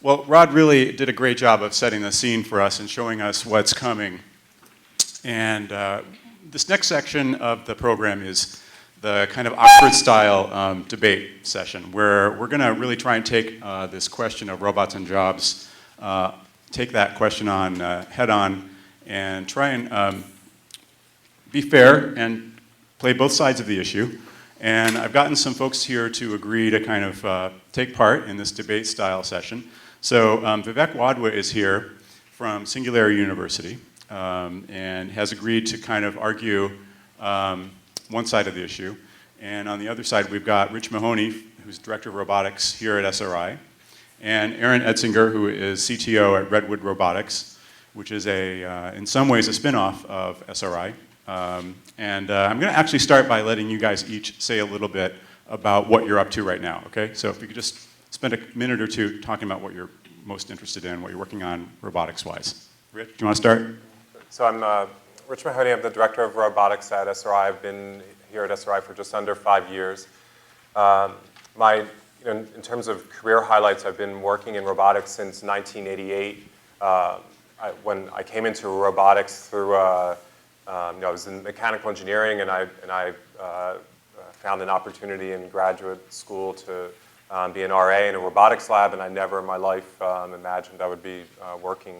Well, Rod really did a great job of setting the scene for us and showing us what's coming. And this next section of the program is the kind of Oxford-style debate session, where we're going to really try and take this question of robots and jobs, take that question on head on, and try and be fair and play both sides of the issue. And I've gotten some folks here to agree to kind of take part in this debate-style session. So Vivek Wadhwa is here from Singularity University and has agreed to kind of argue one side of the issue. And on the other side, we've got Rich Mahoney, who's Director of Robotics here at SRI, and Aaron Edsinger, who is CTO at Redwood Robotics, which is in some ways a spin-off of SRI. I'm going to actually start by letting you guys each say a little bit about what you're up to right now, okay? So if you could just spend a minute or two talking about what you're most interested in, what you're working on robotics-wise. Rich, do you want to start? So I'm Rich Mahoney. I'm the Director of Robotics at SRI. I've been here at SRI for just under 5 years. In terms of career highlights, I've been working in robotics since 1988. When I came into robotics through, I was in mechanical engineering, and I found an opportunity in graduate school to be an RA in a robotics lab, and I never in my life imagined I would be working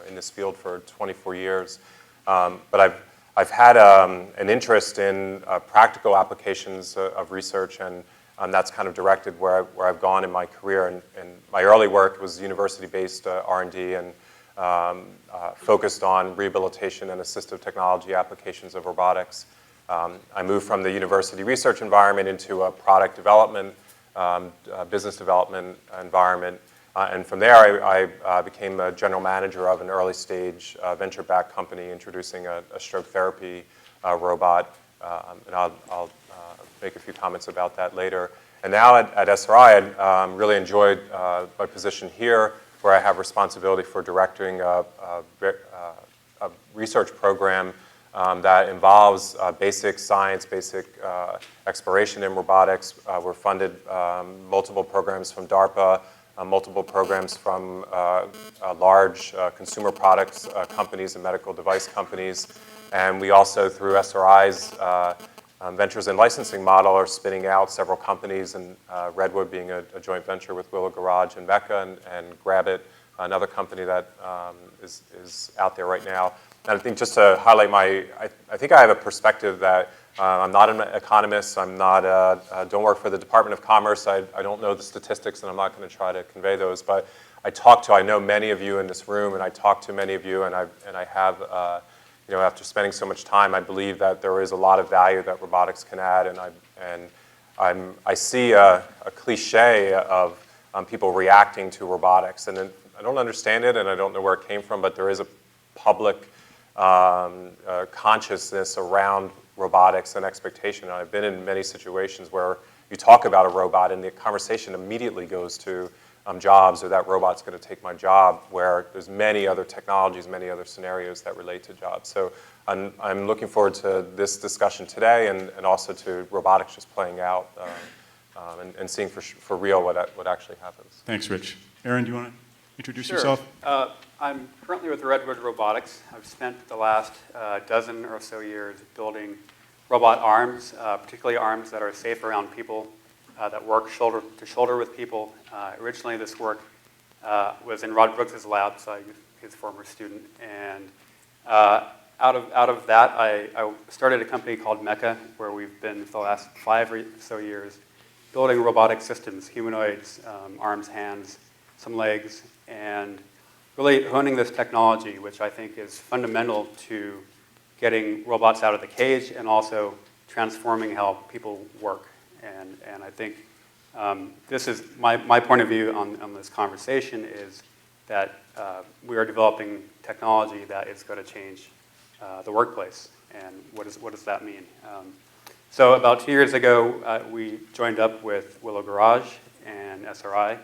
in this field for 24 years. But I've had an interest in practical applications of research, and that's kind of directed where I've gone in my career. And my early work was university-based R&D and focused on rehabilitation and assistive technology applications of robotics. I moved from the university research environment into a product development, business development environment. And from there, I became a general manager of an early stage venture-backed company introducing a stroke therapy robot. And I'll make a few comments about that later. And now at SRI, I really enjoyed my position here, where I have responsibility for directing a research program that involves basic science, basic exploration in robotics. We're funded multiple programs from DARPA, multiple programs from large consumer products companies and medical device companies. And we also, through SRI's ventures and licensing model, are spinning out several companies, and Redwood being a joint venture with Willow Garage and Mecca, and Grabbit, another company that is out there right now. And I think just to highlight I think I have a perspective that I'm not an economist. I'm not, don't work for the Department of Commerce. I don't know the statistics, and I'm not going to try to convey those. But I know many of you in this room, and I talk to many of you, and I have, after spending so much time, I believe that there is a lot of value that robotics can add, and I see a cliche of people reacting to robotics, and I don't understand it, and I don't know where it came from, but there is a public consciousness around robotics and expectation. And I've been in many situations where you talk about a robot and the conversation immediately goes to jobs, or that robot's going to take my job, where there's many other technologies, many other scenarios that relate to jobs. So I'm looking forward to this discussion today, and also to robotics just playing out and seeing for real what actually happens. Thanks, Rich. Aaron, do you want to introduce Sure. yourself? I'm currently with Redwood Robotics. I've spent the last dozen or so years building robot arms, particularly arms that are safe around people, that work shoulder to shoulder with people. Originally, this work was in Rod Brooks's lab, so I was his former student. And out of that, I started a company called Mecca, where we've been for the last 5 or so years building robotic systems, humanoids, arms, hands, some legs, and really honing this technology, which I think is fundamental to getting robots out of the cage and also transforming how people work. And I think this is my point of view on this conversation is that we are developing technology that is going to change the workplace. And what does that mean? So about 2 years ago, we joined up with Willow Garage and SRI.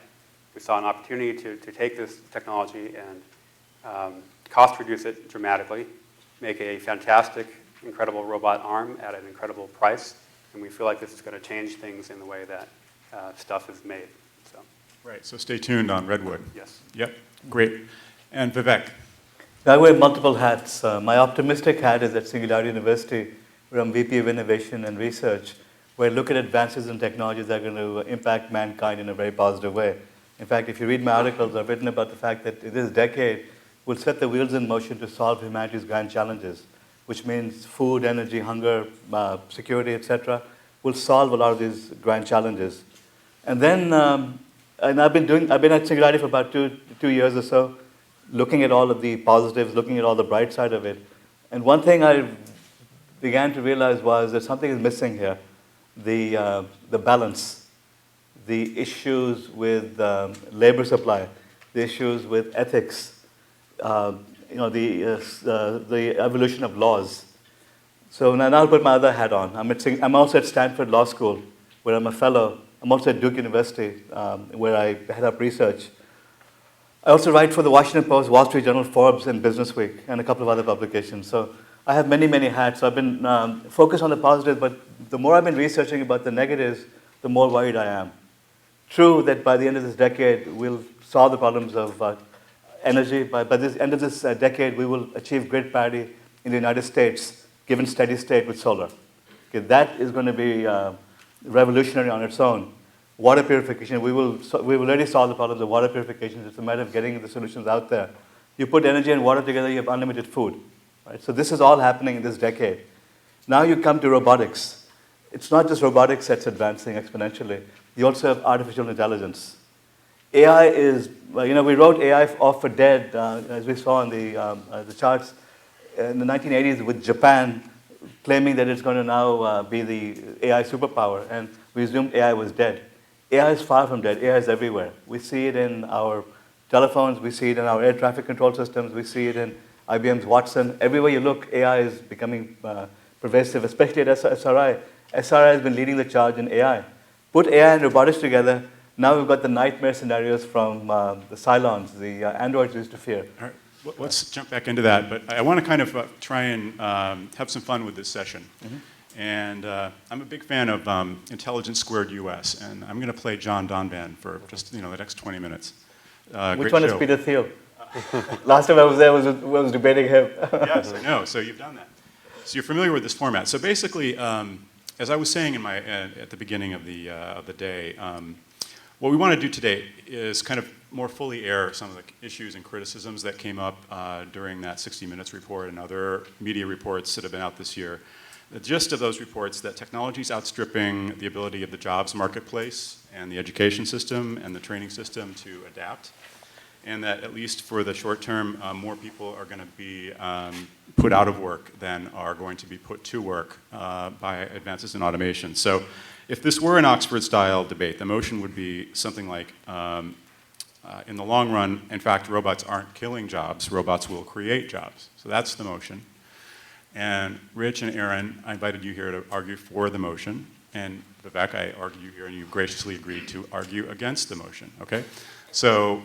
We saw an opportunity to take this technology and cost reduce it dramatically, make a fantastic, incredible robot arm at an incredible price, and we feel like this is going to change things in the way that stuff is made. So. Right, so stay tuned on Redwood. Yes. Yep, great. And Vivek? I wear multiple hats. My optimistic hat is at Singularity University, where I'm VP of Innovation and Research, where I look at advances in technologies that are going to impact mankind in a very positive way. In fact, if you read my articles, I've written about the fact that this decade will set the wheels in motion to solve humanity's grand challenges, which means food, energy, hunger, security, etc., will solve a lot of these grand challenges. And then, and I've been at Singularity for about two years or so, looking at all of the positives, looking at all the bright side of it. And one thing I began to realize was that something is missing here. The balance, the issues with labor supply, the issues with ethics, the evolution of laws. So now I'll put my other hat on. I'm also at Stanford Law School, where I'm a fellow. I'm also at Duke University, where I head up research. I also write for the Washington Post, Wall Street Journal, Forbes, and Business Week, and a couple of other publications. So I have many, many hats. So I've been focused on the positives, but the more I've been researching about the negatives, the more worried I am. True that by the end of this decade, we'll solve the problems of energy. By the end of this decade, we will achieve grid parity in the United States, given steady state with solar. Okay, that is going to be revolutionary on its own. Water purification, we will already solve the problems of water purification. It's a matter of getting the solutions out there. You put energy and water together, you have unlimited food. Right? So this is all happening in this decade. Now you come to robotics. It's not just robotics that's advancing exponentially. You also have artificial intelligence. AI is, we wrote AI off for dead, as we saw in the charts in the 1980s with Japan claiming that it's going to now be the AI superpower, and we assumed AI was dead. AI is far from dead. AI is everywhere. We see it in our telephones. We see it in our air traffic control systems. We see it in IBM's Watson. Everywhere you look, AI is becoming pervasive, especially at SRI. SRI has been leading the charge in AI. Put AI and robotics together, now we've got the nightmare scenarios from the Cylons, the androids we used to fear. All right. Let's jump back into that, but I want to kind of try and have some fun with this session. Mm-hmm. And I'm a big fan of Intelligence Squared US, and I'm going to play John Donvan for just the next 20 minutes. Which one is Peter Thiel? Last time I was there, was debating him. Yes, I know. So you've done that. So you're familiar with this format. So basically, as I was saying at the beginning of the day, what we want to do today is kind of more fully air some of the issues and criticisms that came up during that 60 Minutes report and other media reports that have been out this year. The gist of those reports that technology is outstripping the ability of the jobs marketplace and the education system and the training system to adapt, and that at least for the short term, more people are going to be put out of work than are going to be put to work by advances in automation. So if this were an Oxford-style debate, the motion would be something like, in the long run, in fact, robots aren't killing jobs, robots will create jobs. So that's the motion. And Rich and Aaron, I invited you here to argue for the motion. And Vivek, I argued you here, and you graciously agreed to argue against the motion, okay? So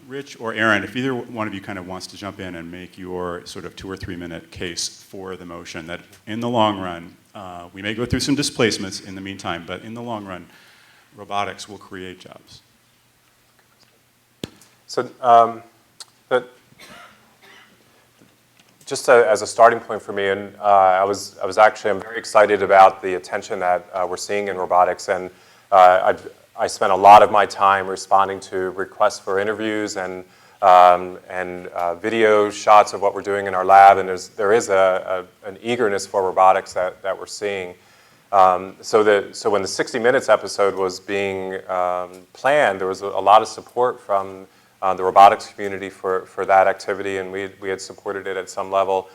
Rich or Aaron, if either one of you kind of wants to jump in and make your sort of 2 or 3 minute case for the motion, that in the long run, we may go through some displacements in the meantime, but in the long run, robotics will create jobs. So just as a starting point for me, and I'm very excited about the attention that we're seeing in robotics, and I spent a lot of my time responding to requests for interviews and video shots of what we're doing in our lab, and there is an eagerness for robotics that we're seeing. So when the 60 Minutes episode was being planned, there was a lot of support from the robotics community for that activity, and we had supported it at some level.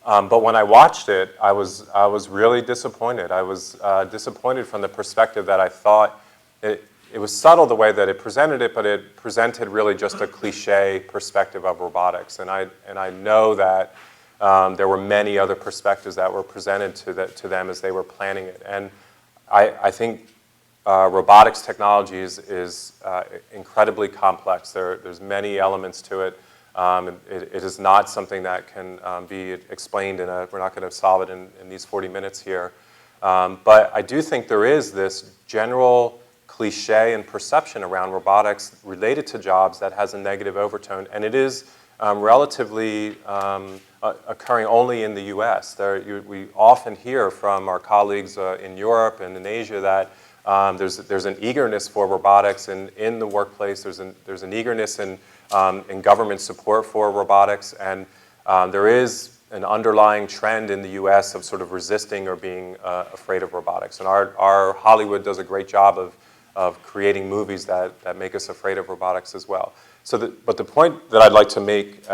But when I watched it, I was really disappointed. I was disappointed from the perspective that I thought it was subtle the way that it presented it, but it presented really just a cliche perspective of robotics. And I know that there were many other perspectives that were presented to them as they were planning it. And I think robotics technology is incredibly complex. There's many elements to it. It is not something that can be explained we're not going to solve it in these 40 minutes here. But I do think there is this general cliche and perception around robotics related to jobs that has a negative overtone, and it is relatively occurring only in the US. We often hear from our colleagues in Europe and in Asia that there's an eagerness for robotics in the workplace. There's an eagerness in government support for robotics, and there is an underlying trend in the US of sort of resisting or being afraid of robotics. And our Hollywood does a great job of creating movies that make us afraid of robotics as well. But the point that I'd like to make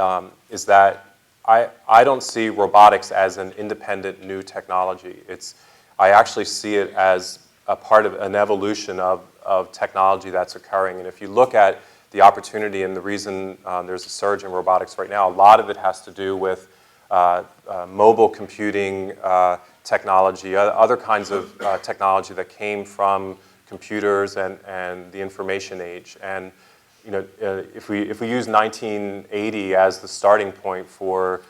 is that I don't see robotics as an independent new technology. I actually see it as a part of an evolution of technology that's occurring. And if you look at the opportunity and the reason there's a surge in robotics right now, a lot of it has to do with mobile computing technology, other kinds of technology that came from computers and the information age. And if we use 1980 as the starting point for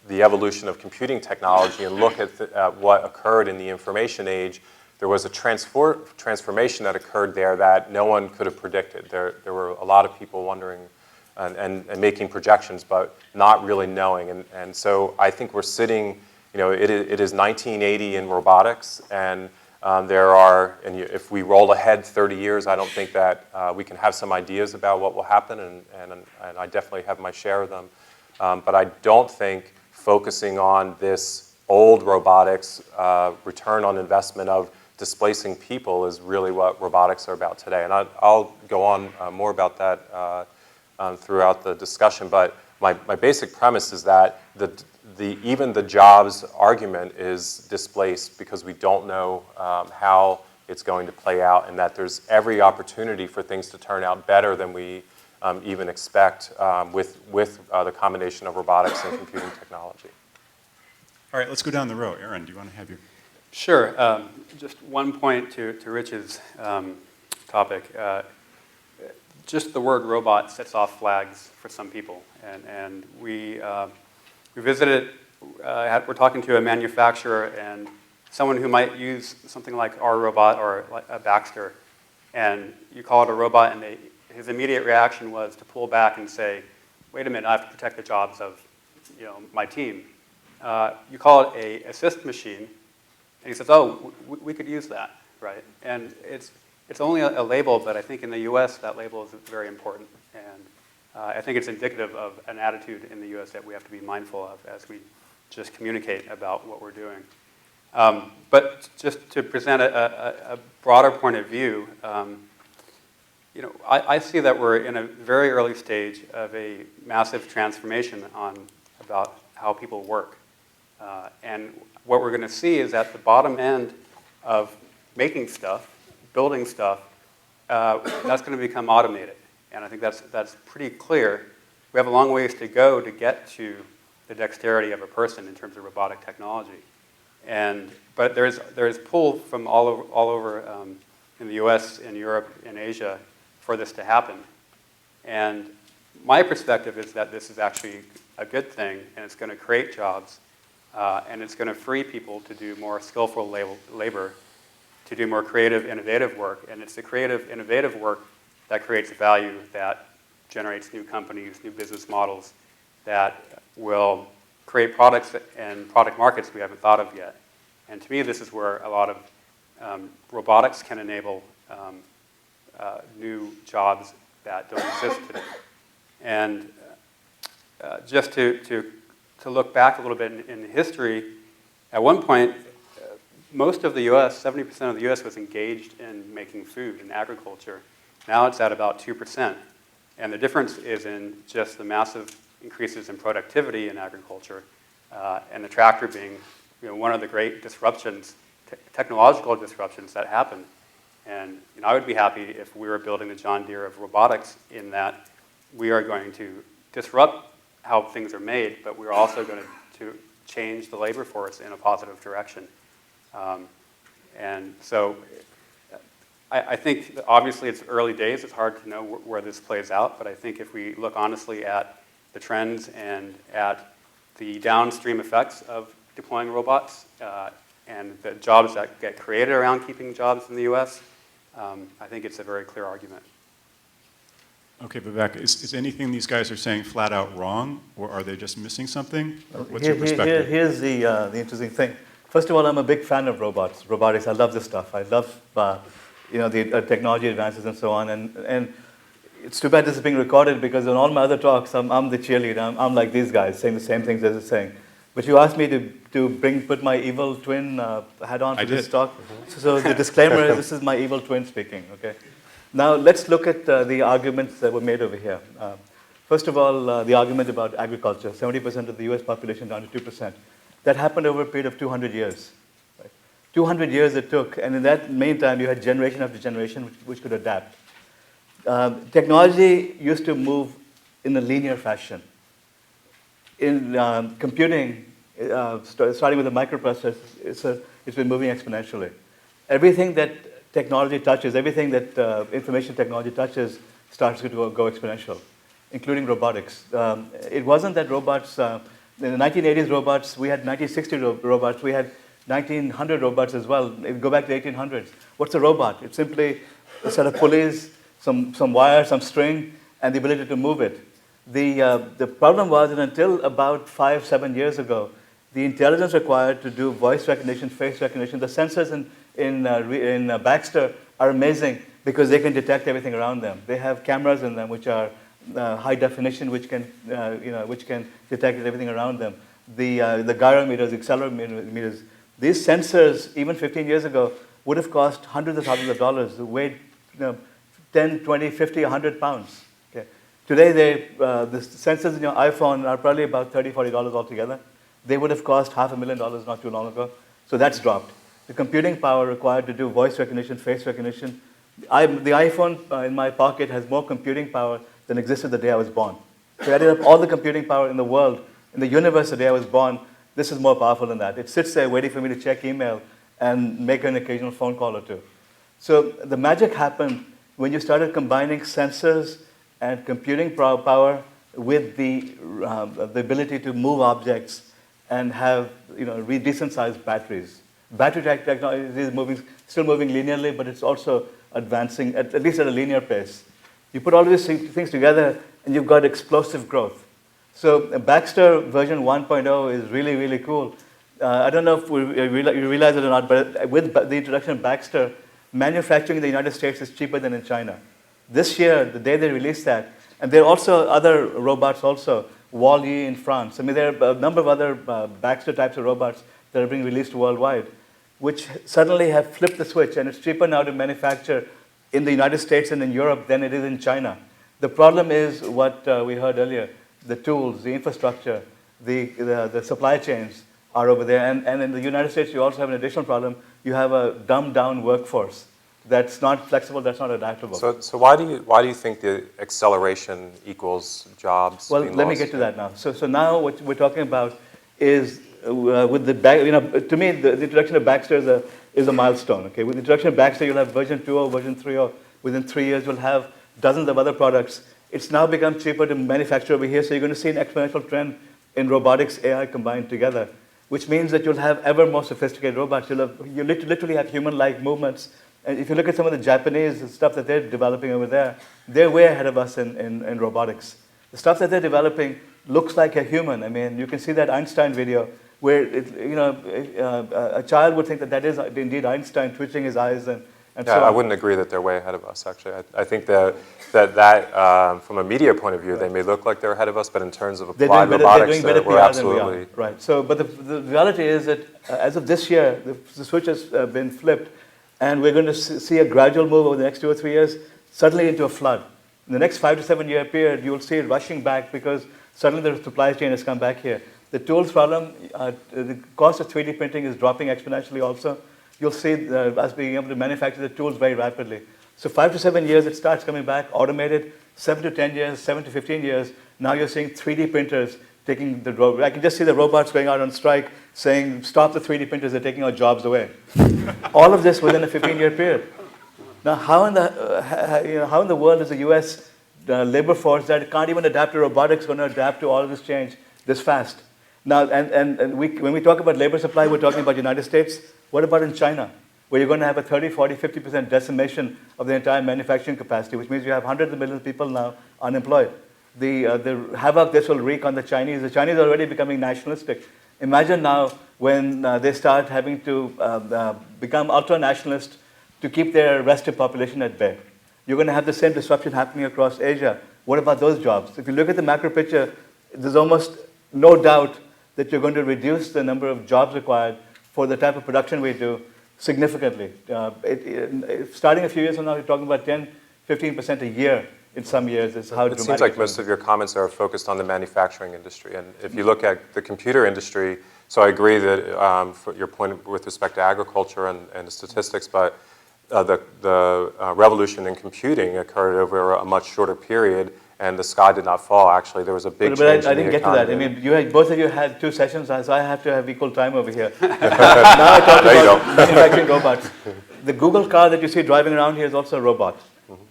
the evolution of computing technology and look at what occurred in the information age, there was a transformation that occurred there that no one could have predicted. There were a lot of people wondering and making projections, but not really knowing. And so I think we're sitting, it is 1980 in robotics, and if we roll ahead 30 years, I don't think that we can have some ideas about what will happen, and I definitely have my share of them. But I don't think focusing on this old robotics return on investment of displacing people is really what robotics are about today. And I'll go on more about that throughout the discussion, but my basic premise is that even the jobs argument is displaced because we don't know how it's going to play out, and that there's every opportunity for things to turn out better than we even expect with the combination of robotics and computing technology. All right, let's go down the row. Aaron, do you want to have your... Sure. Just one point to Rich's topic. Just the word robot sets off flags for some people. And we visited, we're talking to a manufacturer and someone who might use something like our robot or like a Baxter, and you call it a robot, and his immediate reaction was to pull back and say, wait a minute, I have to protect the jobs of my team. You call it a assist machine, and he says, oh, we could use that, right? And it's only a label, but I think in the US that label is very important. And I think it's indicative of an attitude in the US that we have to be mindful of as we just communicate about what we're doing. But just to present a broader point of view, I see that we're in a very early stage of a massive transformation about how people work. And what we're going to see is at the bottom end of making stuff, building stuff, that's going to become automated. And I think that's pretty clear. We have a long ways to go to get to the dexterity of a person in terms of robotic technology. But there's pull from all over in the US, in Europe, in Asia for this to happen. And my perspective is that this is actually a good thing, and it's going to create jobs, and it's going to free people to do more skillful labor, to do more creative, innovative work. And it's the creative, innovative work that creates value, that generates new companies, new business models, that will create products and product markets we haven't thought of yet. And to me, this is where a lot of robotics can enable new jobs that don't exist today. And just to look back a little bit in history, at one point, most of the US, 70% of the US was engaged in making food and agriculture. Now it's at about 2%. And the difference is in just the massive increases in productivity in agriculture, and the tractor being one of the great disruptions, technological disruptions that happened. And I would be happy if we were building the John Deere of robotics, in that we are going to disrupt how things are made, but we're also going to change the labor force in a positive direction. And so I think that obviously it's early days. It's hard to know where this plays out, but I think if we look honestly at the trends and at the downstream effects of deploying robots, and the jobs that get created around keeping jobs in the US, I think it's a very clear argument. Okay, Vivek, is anything these guys are saying flat out wrong, or are they just missing something? Or what's your perspective? Here's the interesting thing. First of all, I'm a big fan of robotics. I love this stuff. I love the technology advances and so on. And it's too bad this is being recorded because in all my other talks, I'm the cheerleader. I'm like these guys saying the same things as they're saying. But you asked me to put my evil twin hat on for this talk. So the disclaimer is this is my evil twin speaking. Okay. Now let's look at the arguments that were made over here. First of all, the argument about agriculture, 70% of the US population down to 2%. That happened over a period of 200 years. Right? 200 years it took, and in that meantime, you had generation after generation which could adapt. Technology used to move in a linear fashion. In computing, starting with the microprocessor, it's been moving exponentially. Everything that technology touches, everything that information technology touches starts to go exponential, including robotics. It wasn't that robots, in the 1980s robots, we had 1960 robots, we had 1900 robots as well. If you go back to the 1800s, what's a robot? It's simply a set of pulleys, some wire, some string, and the ability to move it. The problem was that until about 5-7 years ago, the intelligence required to do voice recognition, face recognition, the sensors in Baxter are amazing because they can detect everything around them. They have cameras in them which are high definition, which can detect everything around them. The gyrometers, accelerometers, these sensors, even 15 years ago, would have cost hundreds of thousands of dollars. They weighed 10, 20, 50, 100 pounds. Okay. Today, the sensors in your iPhone are probably about $30, $40 altogether. They would have cost $500,000 not too long ago. So that's dropped. The computing power required to do voice recognition, face recognition. The iPhone in my pocket has more computing power than existed the day I was born. So I added up all the computing power in the world, in the universe the day I was born. This is more powerful than that. It sits there waiting for me to check email and make an occasional phone call or two. So the magic happened when you started combining sensors and computing power with the ability to move objects and have decent sized batteries. Battery technology is still moving linearly, but it's also advancing at least at a linear pace. You put all of these things together, and you've got explosive growth. So Baxter version 1.0 is really, really cool. I don't know if you realize it or not, but with the introduction of Baxter, manufacturing in the United States is cheaper than in China. This year, the day they released that, and there are also other robots also, Wall-E in France. I mean, there are a number of other Baxter types of robots that are being released worldwide, which suddenly have flipped the switch, and it's cheaper now to manufacture in the United States and in Europe than it is in China. The problem is what we heard earlier, the tools, the infrastructure, the supply chains are over there. And in the United States, you also have an additional problem. You have a dumbed-down workforce that's not flexible, that's not adaptable. So why do you think the acceleration equals jobs? Well, let me get to that now. So now what we're talking about is with the to me the introduction of Baxter is a milestone. Okay, with the introduction of Baxter, you'll have version 2.0, version 3.0. Within 3 years, you'll have dozens of other products. It's now become cheaper to manufacture over here, so you're going to see an exponential trend in robotics, AI combined together, which means that you'll have ever more sophisticated robots. You literally have human-like movements. And if you look at some of the Japanese stuff that they're developing over there, they're way ahead of us in robotics. The stuff that they're developing looks like a human. I mean, you can see that Einstein video where a child would think that is indeed Einstein twitching his eyes and so on. I wouldn't agree that they're way ahead of us, actually. I think that from a media point of view, they may look like they're ahead of us, but in terms of applied robotics, we're absolutely... Right. So, but the reality is that as of this year, the switch has been flipped, and we're going to see a gradual move over the next 2 or 3 years, suddenly into a flood. In the next 5 to 7 year period, you'll see it rushing back because suddenly the supply chain has come back here. The tools problem, the cost of 3D printing is dropping exponentially also. You'll see us being able to manufacture the tools very rapidly. So 5 to 7 years, it starts coming back, automated. 7 to 10 years, 7 to 15 years, now you're seeing 3D printers taking the robot. I can just see the robots going out on strike saying, stop the 3D printers, they're taking our jobs away. All of this within a 15-year period. Now, how in the world is the US labor force that can't even adapt to robotics going to adapt to all of this change this fast? Now, when we talk about labor supply, we're talking about United States. What about in China, where you're going to have a 30, 40, 50% decimation of the entire manufacturing capacity, which means you have hundreds of millions of people now unemployed. The havoc this will wreak on the Chinese. The Chinese are already becoming nationalistic. Imagine now when they start having to become ultra-nationalist to keep their restive population at bay. You're going to have the same disruption happening across Asia. What about those jobs? If you look at the macro picture, there's almost no doubt that you're going to reduce the number of jobs required for the type of production we do significantly. Starting a few years from now, we're talking about 10, 15% a year in some years is how it seems like most of your comments are focused on the manufacturing industry. And if you look at the computer industry, so I agree that for your point with respect to agriculture and the statistics, but the revolution in computing occurred over a much shorter period, and the sky did not fall. Actually, there was a big change. I didn't get to that. I mean, both of you had 2 sessions, so I have to have equal time over here. Now I talk about manufacturing robots. The Google car that you see driving around here is also a robot.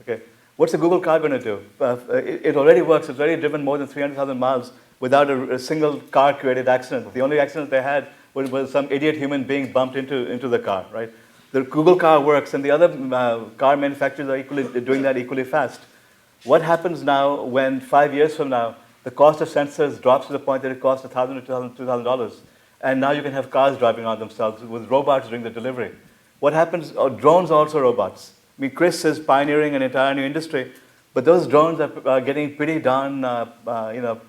Okay. What's the Google car going to do? It already works. It's already driven more than 300,000 miles without a single car-created accident. The only accident they had was some idiot human being bumped into the car, right? The Google car works, and the other car manufacturers are doing that equally fast. What happens now when 5 years from now, the cost of sensors drops to the point that it costs $1,000 to $2,000, and now you can have cars driving on themselves with robots doing the delivery? What happens? Drones are also robots. I mean, Chris is pioneering an entire new industry, but those drones are getting pretty darn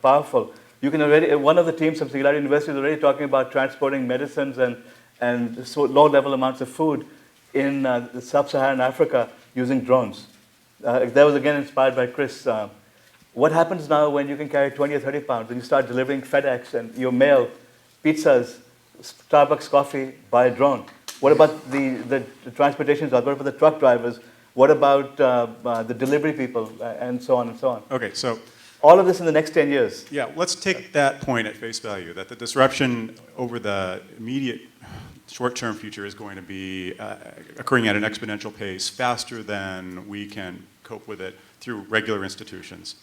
powerful. You can already, one of the teams from Singularity University is already talking about transporting medicines and so low-level amounts of food in sub-Saharan Africa using drones. That was again inspired by Chris. What happens now when you can carry 20 or 30 pounds and you start delivering FedEx and your mail, pizzas, Starbucks coffee by a drone? What about the transportation jobs? What about the truck drivers? What about the delivery people and so on and so on? Okay, so all of this in the next 10 years. yeah, let's take that point at face value, that the disruption over the immediate short-term future is going to be occurring at an exponential pace, faster than we can cope with it through regular institutions.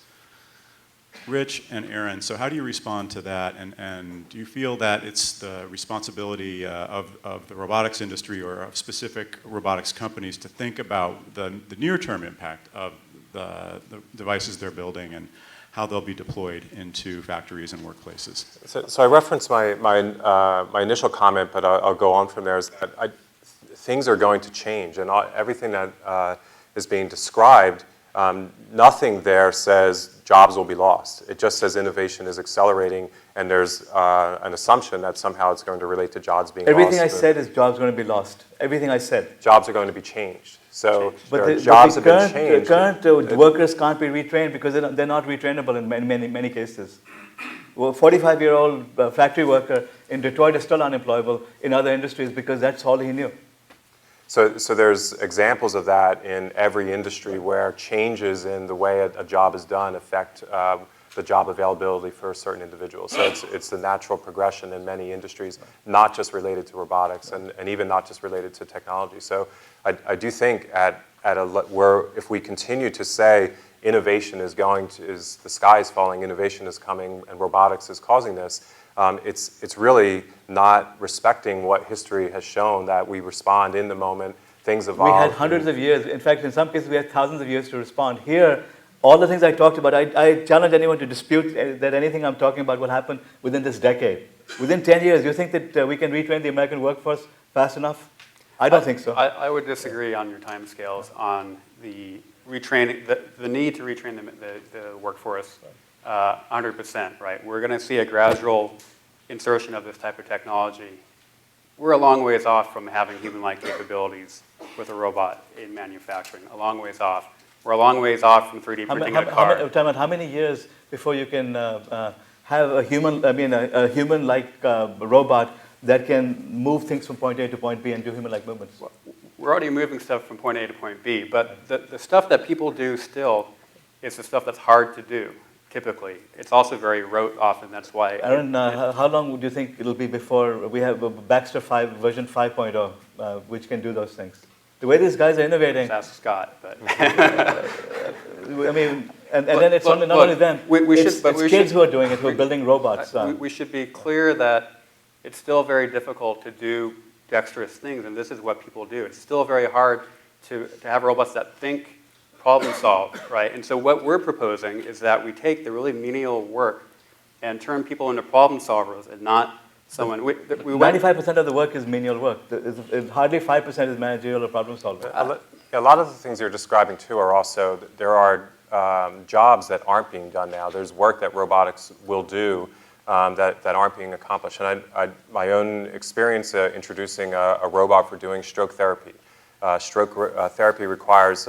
Rich and Aaron, so how do you respond to that? And do you feel that it's the responsibility of the robotics industry or of specific robotics companies to think about the near-term impact of the devices they're building and how they'll be deployed into factories and workplaces? So I referenced my initial comment, but I'll go on from there, is that things are going to change, and everything that is being described, nothing there says jobs will be lost. It just says innovation is accelerating, and there's an assumption that somehow it's going to relate to jobs being Everything lost. I said is jobs going to be lost. Everything I said. Jobs are going to be changed. So jobs have been changed. The current workers can't be retrained because they're not retrainable in many cases. Well, 45-year-old factory worker in Detroit is still unemployable in other industries because that's all he knew. So there's examples of that in every industry where changes in the way a job is done affect the job availability for certain individuals. So it's the natural progression in many industries, not just related to robotics and even not just related to technology. So I do think where if we continue to say innovation is the sky is falling, innovation is coming, and robotics is causing this, it's really not respecting what history has shown, that we respond in the moment, things evolve. We had hundreds of years. In fact, in some cases, we had thousands of years to respond. Here, all the things I talked about, I challenge anyone to dispute that anything I'm talking about will happen within this decade. Within 10 years, you think that we can retrain the American workforce fast enough? I don't think so. I would disagree on your timescales on the retraining, the need to retrain the workforce 100%, right? We're going to see a gradual insertion of this type of technology. We're a long ways off from having human-like capabilities with a robot in manufacturing, a long ways off. We're a long ways off from 3D printing a car. How many years before you can have a human-like robot that can move things from point A to point B and do human-like movements? We're already moving stuff from point A to point B, but the stuff that people do still is the stuff that's hard to do, typically. It's also very rote often, that's why. Aaron, how long would you think it'll be before we have Baxter 5, version 5.0, which can do those things? The way these guys are innovating, Ask Scott, but. I mean, and then it's not only them, it's kids who are doing it, who are building robots. We should be clear that it's still very difficult to do dexterous things, and this is what people do. It's still very hard to have robots that think, problem solve, right? And so what we're proposing is that we take the really menial work and turn people into problem solvers and not someone. 95% of the work is menial work. Hardly 5% is managerial or problem solving. A lot of the things you're describing too are also, there are jobs that aren't being done now. There's work that robotics will do that aren't being accomplished. And my own experience introducing a robot for doing stroke therapy. Stroke therapy requires,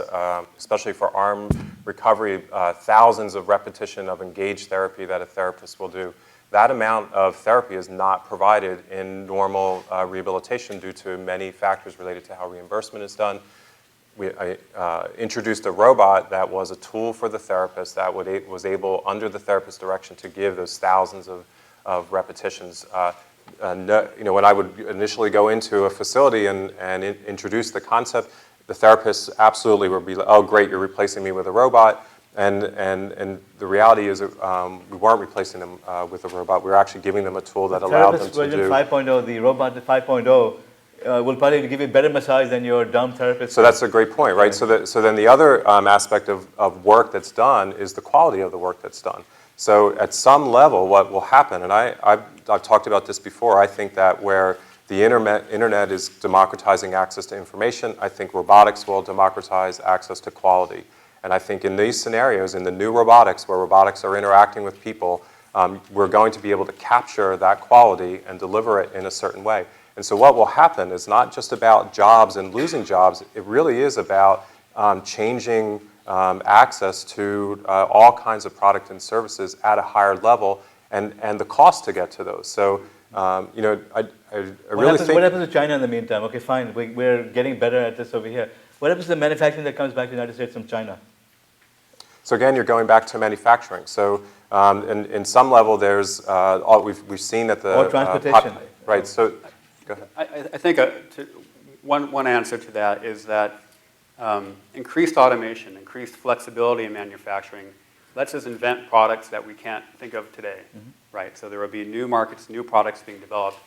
especially for arm recovery, thousands of repetition of engaged therapy that a therapist will do. That amount of therapy is not provided in normal rehabilitation due to many factors related to how reimbursement is done. I introduced a robot that was a tool for the therapist that was able, under the therapist's direction, to give those thousands of repetitions. When I would initially go into a facility and introduce the concept, the therapists absolutely would be like, "Oh, great, you're replacing me with a robot." And the reality is that we weren't replacing them with a robot. We were actually giving them a tool that allowed them to do. Version 5.0, the robot 5.0, will probably give you a better massage than your dumb therapist. So that's a great point, right? So then the other aspect of work that's done is the quality of the work that's done. So at some level, what will happen, and I've talked about this before, I think that where the internet is democratizing access to information, I think robotics will democratize access to quality. And I think in these scenarios, in the new robotics, where robotics are interacting with people, we're going to be able to capture that quality and deliver it in a certain way. And so what will happen is not just about jobs and losing jobs, it really is about changing access to all kinds of product and services at a higher level and the cost to get to those. So, I really think... What happens to China in the meantime? Okay, fine, we're getting better at this over here. What happens to the manufacturing that comes back to the United States from China? So again, you're going back to manufacturing. So in some level, there's, we've seen that the... Or transportation. Right, so go ahead. I think one answer to that is that increased automation, increased flexibility in manufacturing lets us invent products that we can't think of today, right? So there will be new markets, new products being developed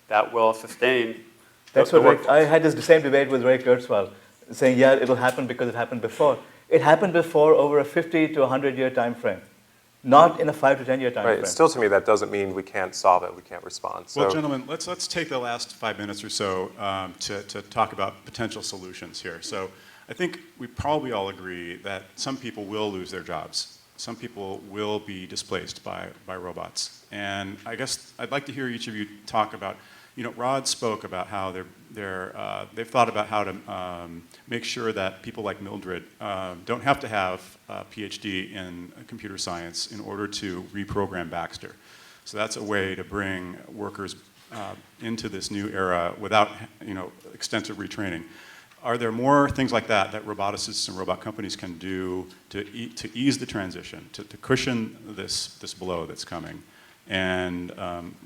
that will sustain. That's what I had this same debate with Ray Kurzweil, saying, yeah, it'll happen because it happened before. It happened before over a 50 to 100-year time frame, not in a 5 to 10-year time frame. Right. Still, to me, that doesn't mean we can't solve it, we can't respond. So, well, gentlemen, let's take the last 5 minutes or so to talk about potential solutions here. So I think we probably all agree that some people will lose their jobs. Some people will be displaced by robots. And I guess I'd like to hear each of you talk about, Rod spoke about how they've thought about how to make sure that people like Mildred don't have to have a PhD in computer science in order to reprogram Baxter. So that's a way to bring workers into this new era without extensive retraining. Are there more things like that roboticists and robot companies can do to ease the transition, to cushion this blow that's coming? And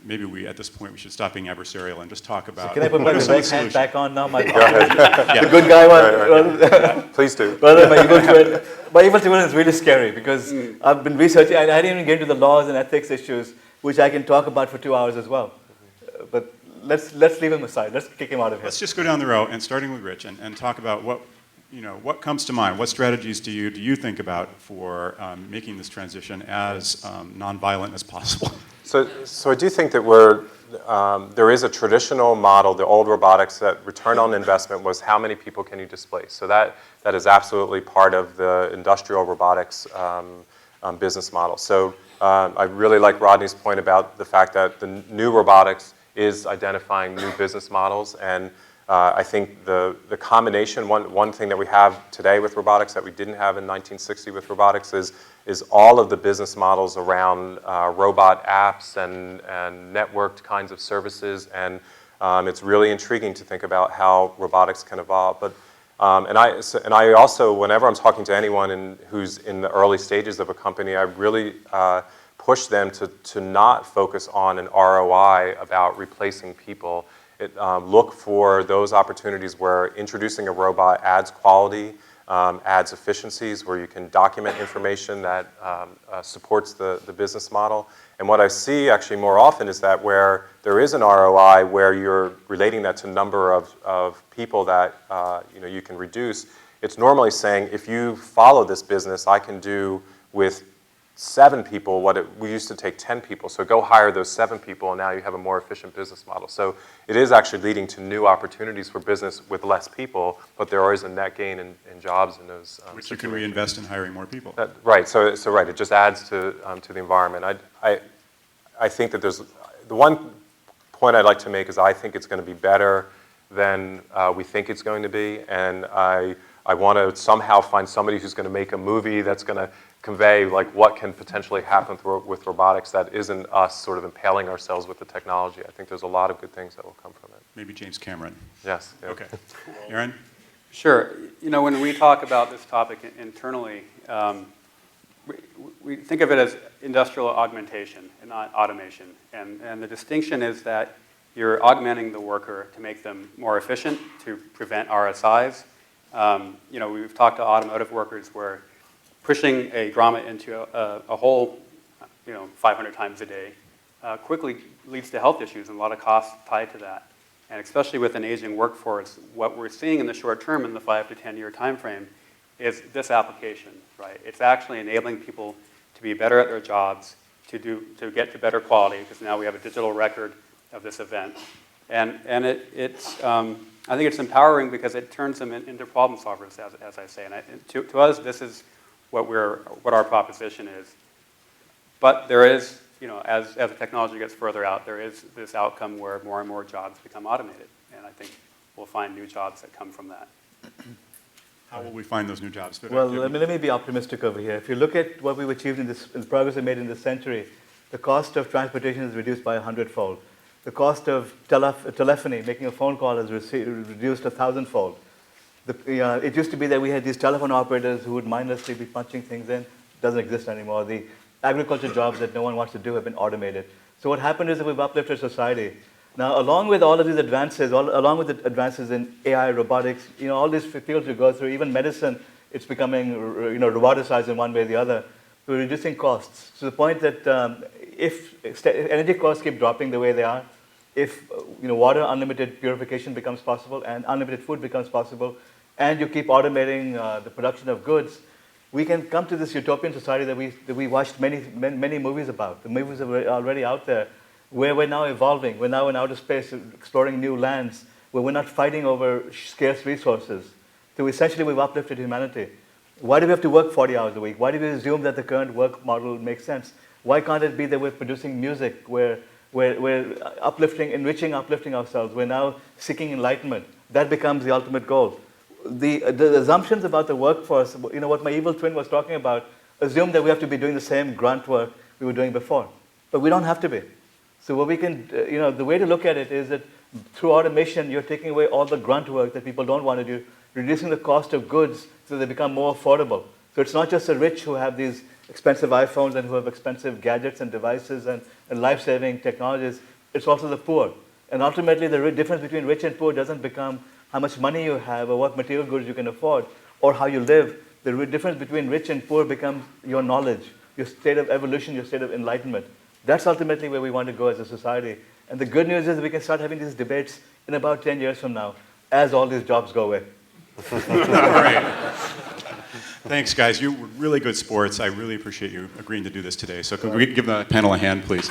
maybe at this point, we should stop being adversarial and just talk about... So can I put my Vivek hat back on now? My go ahead. The good guy one? Right. Please do. Well, my evil twin is really scary because I've been researching, I didn't even get into the laws and ethics issues, which I can talk about for 2 hours as well. But let's leave him aside. Let's kick him out of here. Let's just go down the row, and starting with Rich, and talk about what comes to mind. What strategies do you think about for making this transition as nonviolent as possible? So I do think that there is a traditional model, the old robotics, that return on investment was how many people can you displace. So that is absolutely part of the industrial robotics business model. So I really like Rodney's point about the fact that the new robotics is identifying new business models, and I think the combination, one thing that we have today with robotics that we didn't have in 1960 with robotics is all of the business models around robot apps and networked kinds of services, and it's really intriguing to think about how robotics can evolve. But and I also, whenever I'm talking to anyone who's in the early stages of a company, I really push them to not focus on an ROI about replacing people Look for those opportunities where introducing a robot adds quality, adds efficiencies, where you can document information that supports the business model. And what I see actually more often is that where there is an ROI, where you're relating that to number of people that you can reduce, it's normally saying, if you follow this business, I can do with 7 people what we used to take 10 people. So go hire those 7 people, and now you have a more efficient business model. So it is actually leading to new opportunities for business with less people, but there is a net gain in jobs in those Which you can reinvest in hiring more people. Right. So right. It just adds to the environment. I think that there's the one point I'd like to make is I think it's going to be better than we think it's going to be, and I want to somehow find somebody who's going to make a movie that's going to convey like what can potentially happen with robotics that isn't us sort of impaling ourselves with the technology. I think there's a lot of good things that will come from it. Maybe James Cameron. Yes. Yeah. Okay. Aaron? Sure. When we talk about this topic internally, we think of it as industrial augmentation and not automation. And the distinction is that you're augmenting the worker to make them more efficient, to prevent RSIs. We've talked to automotive workers where pushing a grommet into a hole, 500 times a day, quickly leads to health issues and a lot of costs tied to that. And especially with an aging workforce, what we're seeing in the short term, in the 5 to 10 year time frame, is this application, right? It's actually enabling people to be better at their jobs, to get to better quality, because now we have a digital record of this event. And I think it's empowering because it turns them into problem solvers, as I say. And to us, this is what our proposition is. But there is, as the technology gets further out, there is this outcome where more and more jobs become automated. And I think we'll find new jobs that come from that. How will we find those new jobs? Vivek, Well, let me be optimistic over here. If you look at what we've achieved in the progress we made in this century, the cost of transportation is reduced by 100-fold. The cost of telephony, making a phone call, is reduced 1,000-fold. It used to be that we had these telephone operators who would mindlessly be punching things in. It doesn't exist anymore. The agriculture jobs that no one wants to do have been automated. So what happened is that we've uplifted society. Now, along with all of these advances, along with the advances in AI, robotics, all these fields we go through, even medicine, it's becoming roboticized in one way or the other. We're reducing costs to the point that if energy costs keep dropping the way they are, if water unlimited purification becomes possible and unlimited food becomes possible, and you keep automating the production of goods, we can come to this utopian society that we watched many movies about. The movies are already out there, where we're now evolving. We're now in outer space, exploring new lands, where we're not fighting over scarce resources. So essentially, we've uplifted humanity. Why do we have to work 40 hours a week? Why do we assume that the current work model makes sense? Why can't it be that we're producing music, where we're enriching, uplifting ourselves? We're now seeking enlightenment. That becomes the ultimate goal. The assumptions about the workforce, what my evil twin was talking about, assume that we have to be doing the same grunt work we were doing before. But we don't have to be. So what we can, the way to look at it is that through automation, you're taking away all the grunt work that people don't want to do, reducing the cost of goods so they become more affordable. So it's not just the rich who have these expensive iPhones and who have expensive gadgets and devices and life-saving technologies. It's also the poor. And ultimately, the difference between rich and poor doesn't become how much money you have or what material goods you can afford or how you live. The difference between rich and poor becomes your knowledge, your state of evolution, your state of enlightenment. That's ultimately where we want to go as a society. And the good news is we can start having these debates in about 10 years from now as all these jobs go away. All right. Thanks, guys. You were really good sports. I really appreciate you agreeing to do this today. So can we give the panel a hand, please?